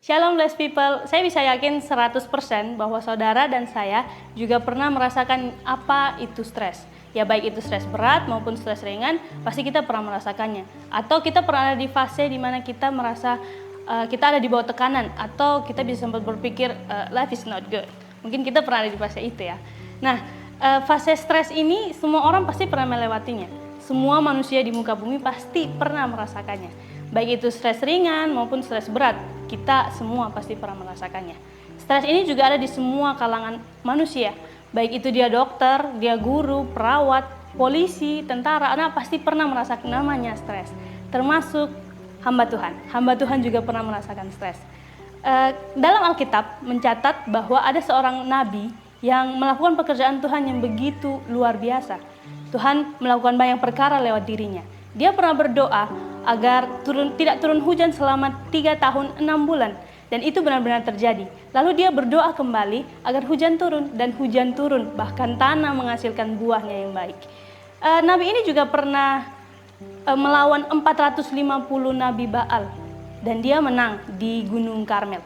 Shalom blessed people, saya bisa yakin 100% bahwa saudara dan saya juga pernah merasakan apa itu stres. Ya baik itu stres berat maupun stres ringan, pasti kita pernah merasakannya. Atau kita pernah ada di fase di mana kita merasa kita ada di bawah tekanan, atau kita bisa sempat berpikir life is not good. Mungkin kita pernah ada di fase itu ya. Nah, fase stres ini semua orang pasti pernah melewatinya. Semua manusia di muka bumi pasti pernah merasakannya. Baik itu stres ringan maupun stres berat, kita semua pasti pernah merasakannya. Stres ini juga ada di semua kalangan manusia. Baik itu dia dokter, dia guru, perawat, polisi, tentara, pasti pernah merasakan namanya stres. Termasuk hamba Tuhan. Hamba Tuhan juga pernah merasakan stres. Dalam Alkitab mencatat bahwa ada seorang nabi yang melakukan pekerjaan Tuhan yang begitu luar biasa. Tuhan melakukan banyak perkara lewat dirinya. Dia pernah berdoa agar tidak turun hujan selama 3 tahun 6 bulan. Dan itu benar-benar terjadi. Lalu dia berdoa kembali agar hujan turun, dan hujan turun. Bahkan tanah menghasilkan buahnya yang baik. Nabi ini juga pernah melawan 450 nabi Baal. Dan dia menang di Gunung Karmel.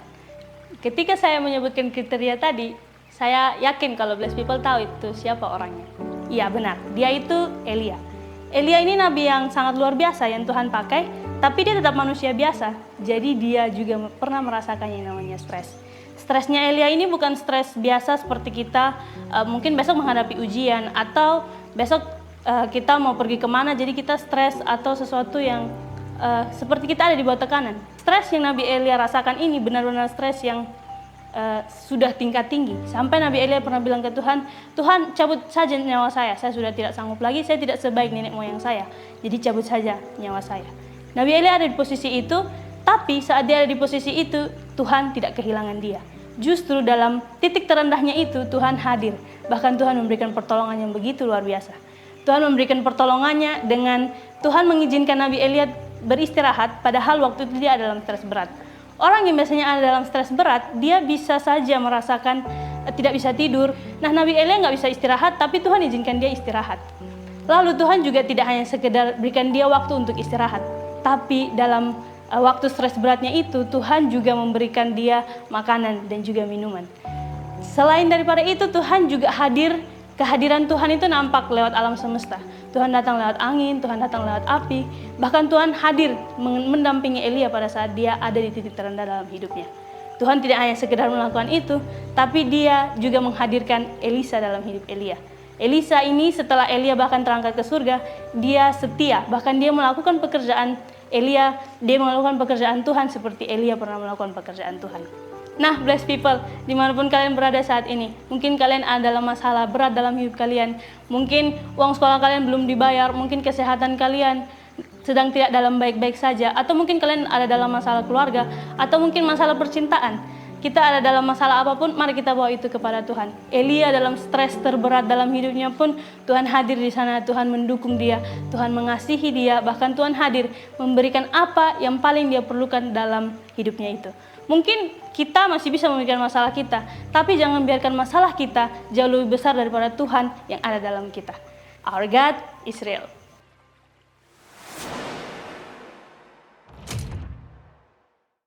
Ketika saya menyebutkan kriteria tadi, saya yakin kalau blessed people tahu itu siapa orangnya. Iya benar, dia itu Elia. Elia ini nabi yang sangat luar biasa yang Tuhan pakai, tapi dia tetap manusia biasa. Jadi dia juga pernah merasakan yang namanya stres. Stresnya Elia ini bukan stres biasa seperti kita, mungkin besok menghadapi ujian, atau besok kita mau pergi kemana jadi kita stres, atau sesuatu yang seperti kita ada di bawah tekanan. Stres yang Nabi Elia rasakan ini benar-benar stres yang sudah tingkat tinggi. Sampai Nabi Elia pernah bilang ke Tuhan, Tuhan cabut saja nyawa saya sudah tidak sanggup lagi, saya tidak sebaik nenek moyang saya, jadi cabut saja nyawa saya. Nabi Elia ada di posisi itu, tapi saat dia ada di posisi itu, Tuhan tidak kehilangan dia. Justru dalam titik terendahnya itu, Tuhan hadir. Bahkan Tuhan memberikan pertolongan yang begitu luar biasa. Tuhan memberikan pertolongannya dengan Tuhan mengizinkan Nabi Elia beristirahat, padahal waktu itu dia dalam stres berat. Orang yang biasanya ada dalam stres berat, dia bisa saja merasakan tidak bisa tidur. Nah, Nabi Elia nggak bisa istirahat, tapi Tuhan izinkan dia istirahat. Lalu Tuhan juga tidak hanya sekedar berikan dia waktu untuk istirahat, tapi dalam waktu stres beratnya itu, Tuhan juga memberikan dia makanan dan juga minuman. Selain daripada itu, Tuhan juga hadir. Kehadiran Tuhan itu nampak lewat alam semesta. Tuhan datang lewat angin, Tuhan datang lewat api. Bahkan Tuhan hadir mendampingi Elia pada saat dia ada di titik terendah dalam hidupnya. Tuhan tidak hanya sekedar melakukan itu, tapi dia juga menghadirkan Elisa dalam hidup Elia. Elisa ini setelah Elia bahkan terangkat ke surga, dia setia. Bahkan dia melakukan pekerjaan Elia, dia melakukan pekerjaan Tuhan seperti Elia pernah melakukan pekerjaan Tuhan. Nah, blessed people, dimanapun kalian berada saat ini, mungkin kalian ada dalam masalah berat dalam hidup kalian, mungkin uang sekolah kalian belum dibayar, mungkin kesehatan kalian sedang tidak dalam baik-baik saja, atau mungkin kalian ada dalam masalah keluarga, atau mungkin masalah percintaan. Kita ada dalam masalah apapun, mari kita bawa itu kepada Tuhan. Elia dalam stres terberat dalam hidupnya pun, Tuhan hadir di sana, Tuhan mendukung dia, Tuhan mengasihi dia, bahkan Tuhan hadir memberikan apa yang paling dia perlukan dalam hidupnya itu. Mungkin kita masih bisa memikirkan masalah kita, tapi jangan biarkan masalah kita jauh lebih besar daripada Tuhan yang ada dalam kita. Our God is real.